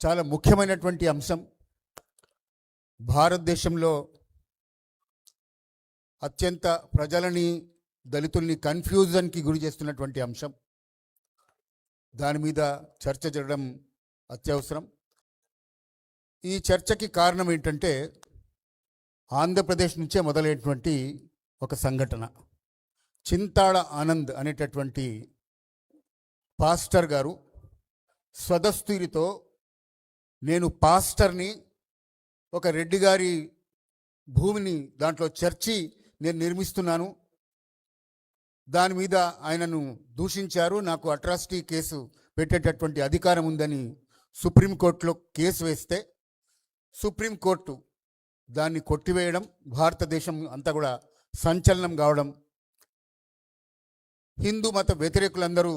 చాలా ముఖ్యమైనటువంటి అంశం. భారతదేశంలో అత్యంత ప్రజలని, దళితుల్ని కన్ఫ్యూజన్కి గురి చేస్తున్నటువంటి అంశం. దాని మీద చర్చ జరగడం అత్యవసరం. ఈ చర్చకి కారణం ఏంటంటే ఆంధ్రప్రదేశ్ నుంచే మొదలైనటువంటి ఒక సంఘటన. చింతాడ ఆనంద్ అనేటటువంటి పాస్టర్ గారు స్వదస్తూరితో నేను పాస్టర్ని, ఒక రెడ్డి గారి భూమిని దాంట్లో చర్చి నేను నిర్మిస్తున్నాను, దాని మీద ఆయనను దూషించారు, నాకు అట్రాసిటీ కేసు పెట్టేటటువంటి అధికారం ఉందని సుప్రీంకోర్టులో కేసు వేస్తే సుప్రీంకోర్టు దాన్ని కొట్టివేయడం, భారతదేశం అంతా కూడా సంచలనం కావడం, హిందూ మత వ్యతిరేకులందరూ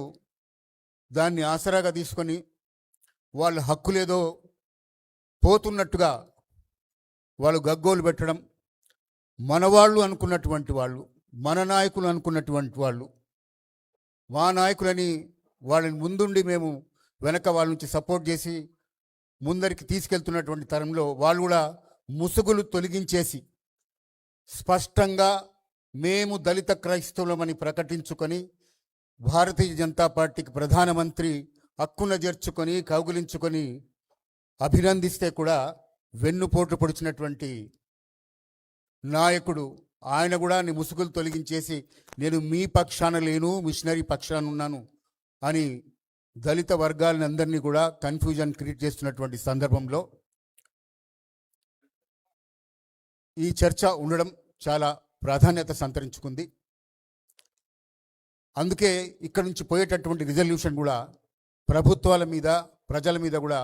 దాన్ని ఆసరాగా తీసుకొని వాళ్ళ హక్కులేదో పోతున్నట్టుగా వాళ్ళు గగ్గోలు పెట్టడం, మనవాళ్ళు అనుకున్నటువంటి వాళ్ళు, మన నాయకులు అనుకున్నటువంటి వాళ్ళు, మా నాయకులని వాళ్ళని ముందుండి మేము వెనక వాళ్ళ నుంచి సపోర్ట్ చేసి ముందరికి తీసుకెళ్తున్నటువంటి తరంలో వాళ్ళు కూడా ముసుగులు తొలగించేసి స్పష్టంగా మేము దళిత క్రైస్తవులమని ప్రకటించుకొని భారతీయ జనతా పార్టీకి ప్రధానమంత్రి హక్కున చేర్చుకొని కౌగులించుకొని అభినందిస్తే కూడా వెన్నుపోటు పొడిచినటువంటి నాయకుడు ఆయన కూడా ముసుగులు తొలగించేసి నేను మీ పక్షాన లేను, మిషనరీ పక్షాన ఉన్నాను అని దళిత వర్గాలని అందరినీ కూడా కన్ఫ్యూజన్ క్రియేట్ చేస్తున్నటువంటి సందర్భంలో ఈ చర్చ ఉండడం చాలా ప్రాధాన్యత సంతరించుకుంది. అందుకే ఇక్కడ నుంచి పోయేటటువంటి రిజల్యూషన్ కూడా ప్రభుత్వాల మీద, ప్రజల మీద కూడా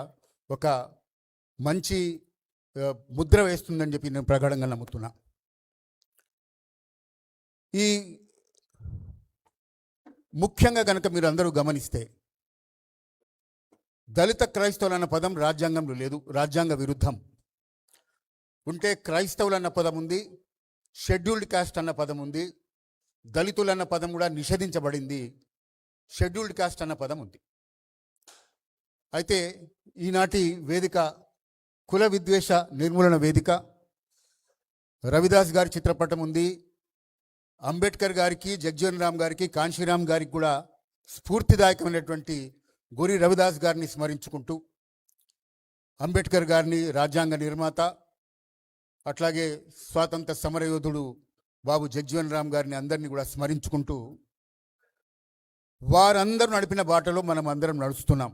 ఒక మంచి ముద్ర వేస్తుందని చెప్పి నేను ప్రగాఢంగా నమ్ముతున్నా. ఈ ముఖ్యంగా కనుక మీరు అందరూ గమనిస్తే దళిత క్రైస్తవులు అన్న పదం రాజ్యాంగంలో లేదు, రాజ్యాంగ విరుద్ధం. ఉంటే క్రైస్తవులు అన్న పదం ఉంది, షెడ్యూల్డ్ కాస్ట్ అన్న పదం ఉంది, దళితులు అన్న పదం కూడా నిషేధించబడింది, షెడ్యూల్డ్ కాస్ట్ అన్న పదం ఉంది. అయితే ఈనాటి వేదిక కుల విద్వేష నిర్మూలన వేదిక. రవిదాస్ గారి చిత్రపటం ఉంది. అంబేద్కర్ గారికి, జగ్జీవన్ రామ్ గారికి, కాంశీరామ్ గారికి కూడా స్ఫూర్తిదాయకమైనటువంటి గోరి రవిదాస్ గారిని స్మరించుకుంటూ, అంబేద్కర్ గారిని రాజ్యాంగ నిర్మాత, అట్లాగే స్వాతంత్ర సమరయోధుడు బాబు జగ్జీవన్ రామ్ గారిని అందరినీ కూడా స్మరించుకుంటూ వారందరూ నడిపిన బాటలో మనం అందరం నడుస్తున్నాం.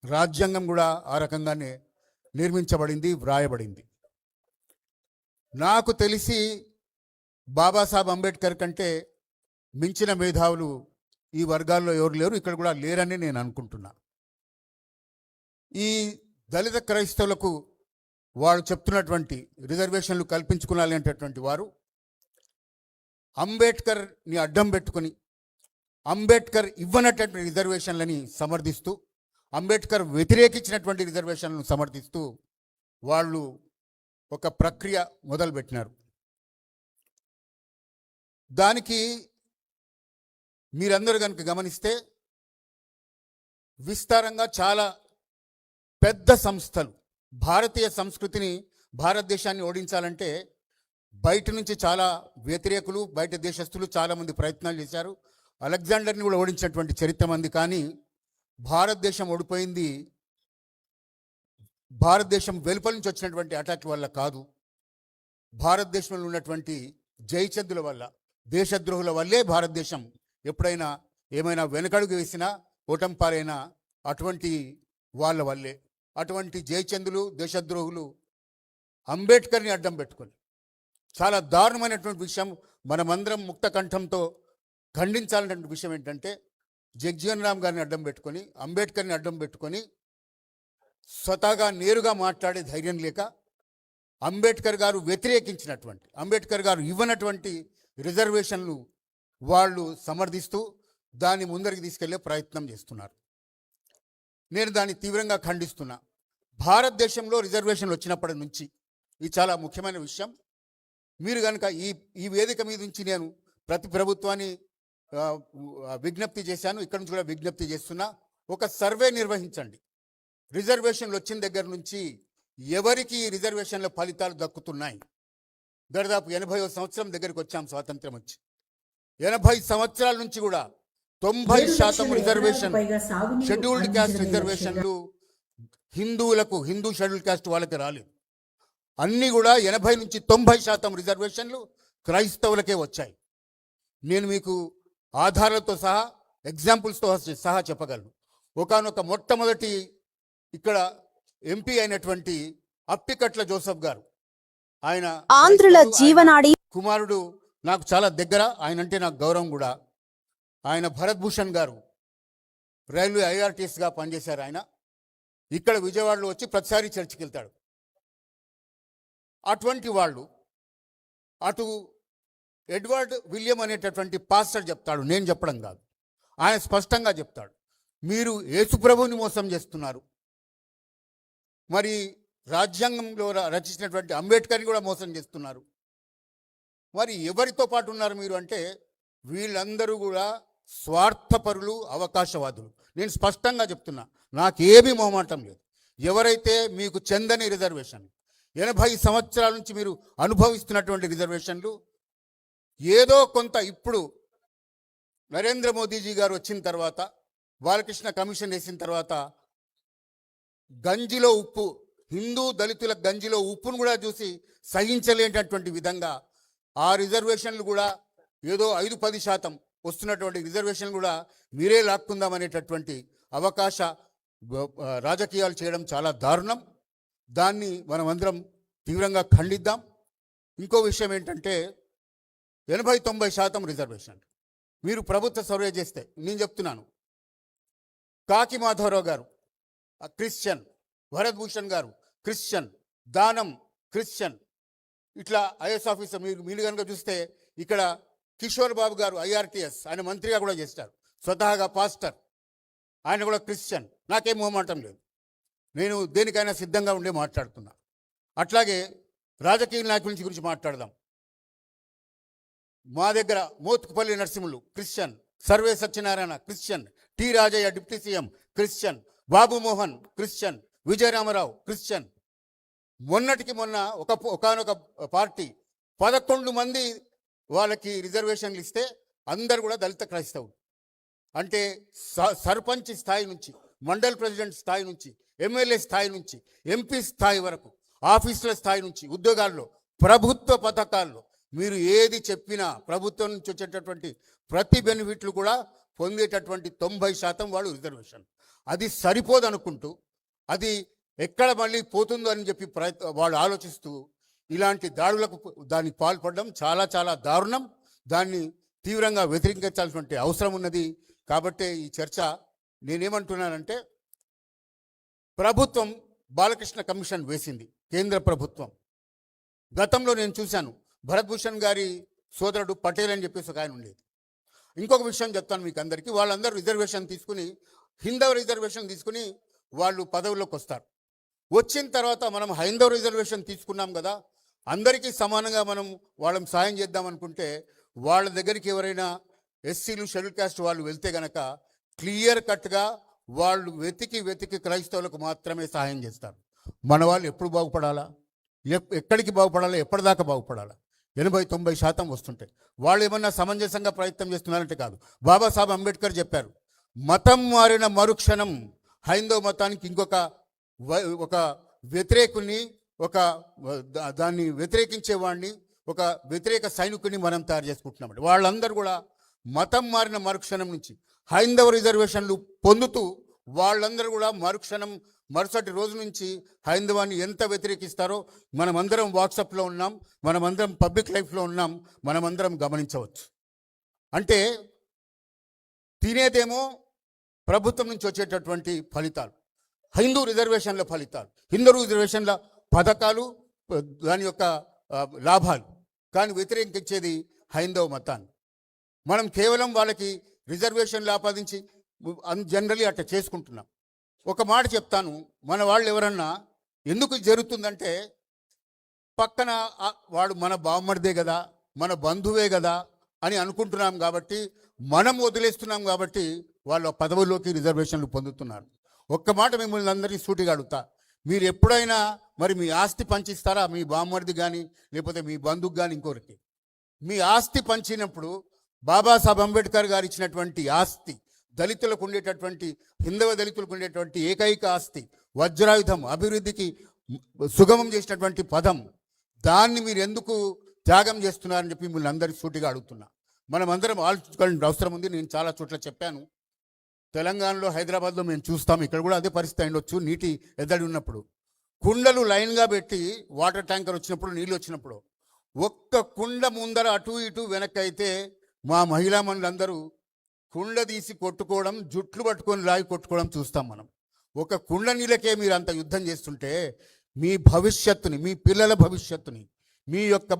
రాజ్యాంగం కూడా ఆ రకంగానే నిర్మించబడింది, వ్రాయబడింది. నాకు తెలిసి బాబాసాహెబ్ అంబేద్కర్ కంటే మించిన మేధావులు ఈ వర్గాల్లో ఎవరు లేరు, ఇక్కడ కూడా లేరని నేను అనుకుంటున్నా. ఈ దళిత క్రైస్తవులకు వాళ్ళు చెప్తున్నటువంటి రిజర్వేషన్లు కల్పించుకోవాలి అనేటటువంటి వారు అంబేద్కర్ని అడ్డం పెట్టుకొని అంబేద్కర్ ఇవ్వనటువంటి రిజర్వేషన్లని సమర్థిస్తూ, అంబేద్కర్ వ్యతిరేకించినటువంటి రిజర్వేషన్లను సమర్థిస్తూ వాళ్ళు ఒక ప్రక్రియ మొదలుపెట్టినారు. దానికి మీరందరూ కనుక గమనిస్తే విస్తారంగా చాలా పెద్ద సంస్థలు భారతీయ సంస్కృతిని, భారతదేశాన్ని ఓడించాలంటే బయట నుంచి చాలా వ్యతిరేకులు, బయట దేశస్తులు చాలామంది ప్రయత్నాలు చేశారు. అలెగ్జాండర్ని కూడా ఓడించినటువంటి చరిత్ర మంది. కానీ భారతదేశం ఓడిపోయింది భారతదేశం వెలుపల నుంచి వచ్చినటువంటి అటాక్ వల్ల కాదు, భారతదేశంలో ఉన్నటువంటి జయచందుల వల్ల, దేశద్రోహుల వల్లే భారతదేశం ఎప్పుడైనా ఏమైనా వెనకడుగు వేసినా, ఓటంపాలైనా అటువంటి వాళ్ళ వల్లే. అటువంటి జయచందులు, దేశద్రోహులు అంబేద్కర్ని అడ్డం పెట్టుకొని చాలా దారుణమైనటువంటి విషయం మనమందరం ముక్త కంఠంతో ఖండించాలన్నటువంటి విషయం ఏంటంటే, జగ్జీవన్ రామ్ గారిని అడ్డం పెట్టుకొని, అంబేద్కర్ని అడ్డం పెట్టుకొని స్వతహాగా నేరుగా మాట్లాడే ధైర్యం లేక అంబేద్కర్ గారు వ్యతిరేకించినటువంటి, అంబేద్కర్ గారు ఇవ్వనటువంటి రిజర్వేషన్లు వాళ్ళు సమర్థిస్తూ దాన్ని ముందరికి తీసుకెళ్లే ప్రయత్నం చేస్తున్నారు. నేను దాన్ని తీవ్రంగా ఖండిస్తున్నా. భారతదేశంలో రిజర్వేషన్లు వచ్చినప్పటి నుంచి ఇది చాలా ముఖ్యమైన విషయం. మీరు కనుక ఈ వేదిక మీద నుంచి నేను ప్రతి ప్రభుత్వాన్ని విజ్ఞప్తి చేశాను, ఇక్కడ నుంచి కూడా విజ్ఞప్తి చేస్తున్నా, ఒక సర్వే నిర్వహించండి. రిజర్వేషన్లు వచ్చిన దగ్గర నుంచి ఎవరికి ఈ రిజర్వేషన్ల ఫలితాలు దక్కుతున్నాయి? దాదాపు 80వ సంవత్సరం దగ్గరికి వచ్చాం స్వాతంత్రం వచ్చి. 80 సంవత్సరాల నుంచి కూడా 90% రిజర్వేషన్, షెడ్యూల్డ్ క్యాస్ట్ రిజర్వేషన్లు హిందువులకు, హిందూ షెడ్యూల్ క్యాస్ట్ వాళ్ళకి రాలేదు. అన్నీ కూడా 80 నుంచి 90% రిజర్వేషన్లు క్రైస్తవులకే వచ్చాయి. నేను మీకు ఆధారాలతో సహా, ఎగ్జాంపుల్స్తో సహా చెప్పగలను. ఒకానొక మొట్టమొదటి ఇక్కడ ఎంపీ అయినటువంటి అప్పికట్ల జోసెఫ్ గారు, ఆయన ఆంధ్రుల జీవనాడి కుమారుడు, నాకు చాలా దగ్గర, ఆయన అంటే నాకు గౌరవం కూడా. ఆయన భరత్ భూషణ్ గారు రైల్వే ఐఆర్టీఎస్గా పనిచేశారు. ఆయన ఇక్కడ విజయవాడలో వచ్చి ప్రతిసారి చర్చికి వెళ్తాడు. అటువంటి వాళ్ళు, అటు ఎడ్వర్డ్ విలియం అనేటటువంటి పాస్టర్ చెప్తాడు, నేను చెప్పడం కాదు, ఆయన స్పష్టంగా చెప్తాడు, మీరు యేసుప్రభుని మోసం చేస్తున్నారు, మరి రాజ్యాంగంలో రచించినటువంటి అంబేద్కర్ని కూడా మోసం చేస్తున్నారు, మరి ఎవరితో పాటు ఉన్నారు మీరు అంటే వీళ్ళందరూ కూడా స్వార్థపరులు, అవకాశవాదులు. నేను స్పష్టంగా చెప్తున్నా, నాకేమీ మొహమాటం లేదు. ఎవరైతే మీకు చెందని రిజర్వేషన్, 80 సంవత్సరాల నుంచి మీరు అనుభవిస్తున్నటువంటి రిజర్వేషన్లు ఏదో కొంత ఇప్పుడు నరేంద్ర మోదీజీ గారు వచ్చిన తర్వాత, బాలకృష్ణ కమిషన్ వేసిన తర్వాత గంజిలో ఉప్పు, హిందూ దళితుల గంజిలో ఉప్పును కూడా చూసి సహించలేనటువంటి విధంగా ఆ రిజర్వేషన్లు కూడా ఏదో 5-10% వస్తున్నటువంటి రిజర్వేషన్లు కూడా మీరే లాక్కుందామనేటటువంటి అవకాశ రాజకీయాలు చేయడం చాలా దారుణం. దాన్ని మనమందరం తీవ్రంగా ఖండిద్దాం. ఇంకో విషయం ఏంటంటే 80-90% రిజర్వేషన్ మీరు ప్రభుత్వ సర్వే చేస్తే, నేను చెప్తున్నాను, కాకి మాధవరావు గారు క్రిస్టియన్, భరత్ భూషణ్ గారు క్రిస్టియన్, దానం క్రిస్టియన్, ఇట్లా ఐఏఎస్ ఆఫీసర్ మీరు కనుక చూస్తే ఇక్కడ కిషోర్ బాబు గారు ఐఆర్టీఎస్, ఆయన మంత్రిగా కూడా చేస్తారు, స్వతహాగా పాస్టర్, ఆయన కూడా క్రిస్టియన్. నాకేం మొహమాటం లేదు, నేను దేనికైనా సిద్ధంగా ఉండే మాట్లాడుతున్నా. అట్లాగే రాజకీయ నాయకుల గురించి మాట్లాడదాం. మా దగ్గర Mothkupalli Narasimhulu Christian, Sarve Satyanarayana Christian, T Rajaiah deputy CM Christian, Babu Mohan Christian, Vijayaramarao Christian. మొన్నటికి మొన్న ఒకనొక పార్టీ 11 మంది వాళ్ళకి రిజర్వేషన్లు ఇస్తే అందరు కూడా దళిత క్రైస్తవులు. అంటే సర్పంచ్ స్థాయి నుంచి, మండల్ ప్రెసిడెంట్ స్థాయి నుంచి, ఎమ్మెల్యే స్థాయి నుంచి, ఎంపీ స్థాయి వరకు, ఆఫీసుల స్థాయి నుంచి, ఉద్యోగాల్లో, ప్రభుత్వ పథకాల్లో మీరు ఏది చెప్పినా ప్రభుత్వం నుంచి వచ్చేటటువంటి ప్రతి బెనిఫిట్లు కూడా పొందేటటువంటి 90% వాళ్ళు రిజర్వేషన్. అది సరిపోదనుకుంటూ, అది ఎక్కడ మళ్ళీ పోతుందో అని చెప్పి వాళ్ళు ఆలోచిస్తూ ఇలాంటి దాడులకు దానికి పాల్పడడం చాలా చాలా దారుణం. దాన్ని తీవ్రంగా వ్యతిరేకించాల్సినటువంటి అవసరం ఉన్నది. కాబట్టే ఈ చర్చ. నేనేమంటున్నానంటే, ప్రభుత్వం బాలకృష్ణ కమిషన్ వేసింది, కేంద్ర ప్రభుత్వం. గతంలో నేను చూశాను, భరత్ భూషణ్ గారి సోదరుడు పటేల్ అని చెప్పేసి ఒక ఆయన ఉండేది. ఇంకొక విషయం చెప్తాను మీకు అందరికీ, వాళ్ళందరూ రిజర్వేషన్ తీసుకుని, హిందవ రిజర్వేషన్ తీసుకుని వాళ్ళు పదవుల్లోకి వస్తారు. వచ్చిన తర్వాత మనం హైందవ రిజర్వేషన్ తీసుకున్నాం కదా, అందరికీ సమానంగా మనం వాళ్ళని సాయం చేద్దామనుకుంటే వాళ్ళ దగ్గరికి ఎవరైనా ఎస్సీలు, షెడ్యూల్ క్యాస్ట్ వాళ్ళు వెళ్తే గనక క్లియర్ కట్గా వాళ్ళు వెతికి క్రైస్తవులకు మాత్రమే సహాయం చేస్తారు. మన వాళ్ళు ఎప్పుడు బాగుపడాలా, ఎక్కడికి బాగుపడాలా, ఎప్పటిదాకా బాగుపడాలా? 80-90% వస్తుంటాయి. వాళ్ళు ఏమన్నా సమంజసంగా ప్రయత్నం చేస్తున్నారంటే కాదు. బాబాసాహెబ్ అంబేద్కర్ చెప్పారు, మతం మారిన మరుక్షణం హైందవ మతానికి ఒక వ్యతిరేకుని, దాన్ని వ్యతిరేకించేవాడిని, ఒక వ్యతిరేక సైనికుని మనం తయారు చేసుకుంటున్నామండి. వాళ్ళందరూ కూడా మతం మారిన మరుక్షణం నుంచి హైందవ రిజర్వేషన్లు పొందుతూ వాళ్ళందరూ కూడా మరుసటి రోజు నుంచి హైందవాన్ని ఎంత వ్యతిరేకిస్తారో మనమందరం వాట్సాప్లో ఉన్నాం, మనమందరం పబ్లిక్ లైఫ్లో ఉన్నాం, మనమందరం గమనించవచ్చు. అంటే తినేదేమో ప్రభుత్వం నుంచి వచ్చేటటువంటి ఫలితాలు, హిందూ రిజర్వేషన్ల ఫలితాలు, హిందూ రిజర్వేషన్ల పథకాలు, దాని యొక్క లాభాలు, కానీ వ్యతిరేకించేది హైందవ మతాన్ని. మనం కేవలం వాళ్ళకి రిజర్వేషన్లు ఆపాదించి జనరలీ అట్లా చేసుకుంటున్నాం. ఒక మాట చెప్తాను, మన వాళ్ళు ఎవరన్నా ఎందుకు జరుగుతుందంటే, పక్కన వాడు మన బామ్మడిదే కదా, మన బంధువే కదా అని అనుకుంటున్నాం కాబట్టి, మనం వదిలేస్తున్నాం కాబట్టి వాళ్ళ పదవుల్లోకి రిజర్వేషన్లు పొందుతున్నారు. ఒక్క మాట మిమ్మల్ని అందరినీ సూటిగా అడుగుతా, మీరు ఎప్పుడైనా మరి మీ ఆస్తి పంచిస్తారా? మీ బామ్మర్ది కానీ లేకపోతే మీ బంధుకు కానీ ఇంకొకరికి మీ ఆస్తి పంచినప్పుడు బాబాసాహెబ్ అంబేద్కర్ గారు ఇచ్చినటువంటి ఆస్తి, దళితులకు ఉండేటటువంటి హిందవ దళితులకు ఉండేటువంటి ఏకైక ఆస్తి, వజ్రాయుధం, అభివృద్ధికి సుగమం చేసినటువంటి పదం, దాన్ని మీరు ఎందుకు త్యాగం చేస్తున్నారని చెప్పి మిమ్మల్ని అందరికీ సూటిగా అడుగుతున్నా. మనం అందరం ఆలోచించుకోవాల్సిన అవసరం ఉంది. నేను చాలా చోట్ల చెప్పాను, తెలంగాణలో హైదరాబాద్లో మేము చూస్తాం, ఇక్కడ కూడా అదే పరిస్థితి అయిండొచ్చు. నీటి ఎద్దడి ఉన్నప్పుడు కుండలు లైన్గా పెట్టి వాటర్ ట్యాంకర్ వచ్చినప్పుడు, నీళ్ళు వచ్చినప్పుడు ఒక్క కుండ ముందర అటు ఇటు వెనక్కి అయితే మా మహిళా మనులందరూ కుండ తీసి కొట్టుకోవడం, జుట్లు పట్టుకొని లాగి కొట్టుకోవడం చూస్తాం మనం. ఒక కుండ నీళ్ళకే మీరు అంత యుద్ధం చేస్తుంటే మీ భవిష్యత్తుని, మీ పిల్లల భవిష్యత్తుని, మీ యొక్క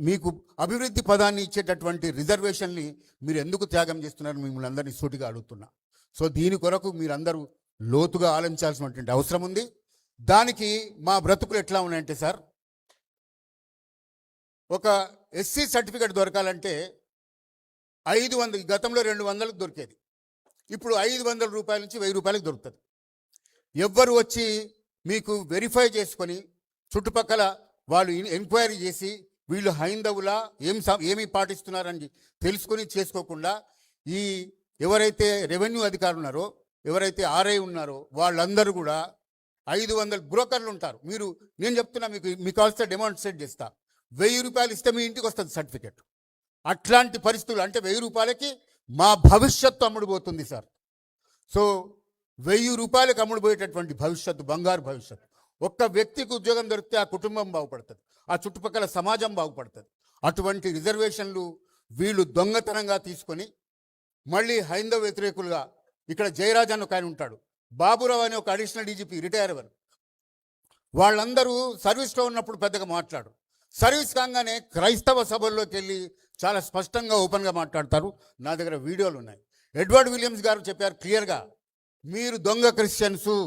మీకు అభివృద్ధి పదాన్ని ఇచ్చేటటువంటి రిజర్వేషన్ని మీరు ఎందుకు త్యాగం చేస్తున్నారని మిమ్మల్ని అందరినీ సూటిగా అడుగుతున్నా. సో దీని కొరకు మీరందరూ లోతుగా ఆలోచించాల్సినటువంటి అవసరం ఉంది. దానికి మా బ్రతుకులు ఎట్లా ఉన్నాయంటే సార్, ఒక ఎస్సీ సర్టిఫికేట్ దొరకాలంటే 500, గతంలో 200లకు దొరికేది, ఇప్పుడు 500 రూపాయల నుంచి 1000 రూపాయలకు దొరుకుతుంది. ఎవ్వరు వచ్చి మీకు వెరిఫై చేసుకొని చుట్టుపక్కల వాళ్ళు ఎంక్వైరీ చేసి వీళ్ళు హైందవులా ఏమి పాటిస్తున్నారని తెలుసుకొని చేసుకోకుండా ఈ ఎవరైతే రెవెన్యూ అధికారులు ఉన్నారో, ఎవరైతే ఆర్ఐ ఉన్నారో వాళ్ళందరూ కూడా 500 బ్రోకర్లు ఉంటారు. నేను చెప్తున్నా, మీకు కావాల్సిన డెమాన్స్ట్రేట్ చేస్తా, 1000 రూపాయలు ఇస్తే మీ ఇంటికి వస్తుంది సర్టిఫికెట్. అట్లాంటి పరిస్థితులు అంటే 1000 రూపాయలకి మా భవిష్యత్తు అమ్ముడుపోతుంది సార్. సో 1000 రూపాయలకు అమ్ముడుపోయేటటువంటి భవిష్యత్తు, బంగారు భవిష్యత్తు. ఒక్క వ్యక్తికి ఉద్యోగం దొరికితే ఆ కుటుంబం బాగుపడుతుంది, ఆ చుట్టుపక్కల సమాజం బాగుపడుతుంది. అటువంటి రిజర్వేషన్లు వీళ్ళు దొంగతనంగా తీసుకొని మళ్ళీ హైందవ వ్యతిరేకులుగా, ఇక్కడ జయరాజ్ అని ఒక ఆయన ఉంటాడు, బాబురావు అని ఒక అడిషనల్ డీజీపీ రిటైర్ అవ్వరు, వాళ్ళందరూ సర్వీస్లో ఉన్నప్పుడు పెద్దగా మాట్లాడు, సర్వీస్ కాగానే క్రైస్తవ సభల్లోకి వెళ్ళి చాలా స్పష్టంగా ఓపెన్గా మాట్లాడతారు. నా దగ్గర వీడియోలు ఉన్నాయి. ఎడ్వర్డ్ విలియమ్స్ గారు చెప్పారు క్లియర్గా, మీరు దొంగ క్రిస్టియన్సు,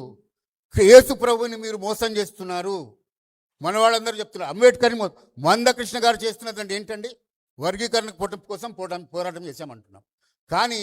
యేసు ప్రభుని మీరు మోసం చేస్తున్నారు. మన వాళ్ళందరూ చెప్తున్నారు. అంబేద్కర్ని మందకృష్ణ గారు చేస్తున్నదంటే ఏంటండి, వర్గీకరణ కోసం పోరాటం చేశామంటున్నాం. కానీ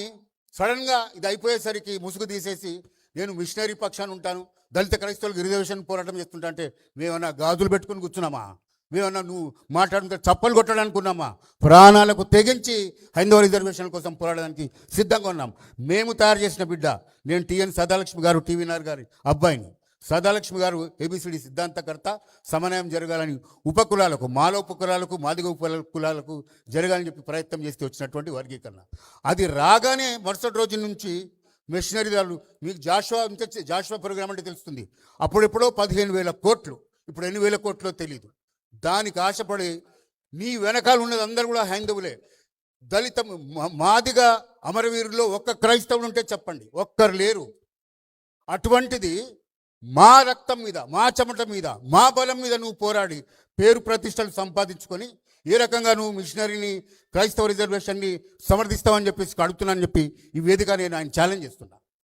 సడన్గా ఇది అయిపోయేసరికి ముసుగు తీసేసి నేను మిషనరీ పక్షాన్ని ఉంటాను, దళిత క్రైస్తవులకు రిజర్వేషన్ పోరాటం చేస్తుంటా అంటే మేమన్నా గాజులు పెట్టుకుని కూర్చున్నామా? మేమన్నా నువ్వు మాట్లాడుతుంటే చప్పలు కొట్టడానికి ఉన్నామా? ప్రాణాలకు తెగించి హైందవ రిజర్వేషన్ కోసం పోరాడడానికి సిద్ధంగా ఉన్నాం. మేము తయారు చేసిన బిడ్డ, నేను టిఎన్ సదాలక్ష్మి గారు, టీవీఆర్ గారి అబ్బాయిని. సదాలక్ష్మి గారు ఏబిసిడి సిద్ధాంతకర్త. సమన్వయం జరగాలని ఉపకులాలకు, మాల ఉపకులాలకు, మాదిగ ఉపకులాలకు జరగాలని చెప్పి ప్రయత్నం చేస్తే వచ్చినటువంటి వర్గీకరణ. అది రాగానే మరుసటి రోజు నుంచి మిషనరీ దారులు, మీకు జాషువా ప్రోగ్రామ్ అంటే తెలుస్తుంది, అప్పుడెప్పుడో 15,000 కోట్లు, ఇప్పుడు 8,000 కోట్లో తెలియదు. దానికి ఆశపడి నీ వెనకాల ఉన్నది అందరూ కూడా హైందవులే. దళిత మాదిగా అమరవీరుల్లో ఒక్క క్రైస్తవులు ఉంటే చెప్పండి, ఒక్కరు లేరు. అటువంటిది మా రక్తం మీద, మా చెమట మీద, మా బలం మీద నువ్వు పోరాడి పేరు ప్రతిష్టలు సంపాదించుకొని ఏ రకంగా నువ్వు మిషనరీని, క్రైస్తవ రిజర్వేషన్ని సమర్థిస్తావని చెప్పేసి అడుగుతున్నానని చెప్పి ఈ వేదిక నేను ఆయన ఛాలెంజ్ చేస్తున్నా.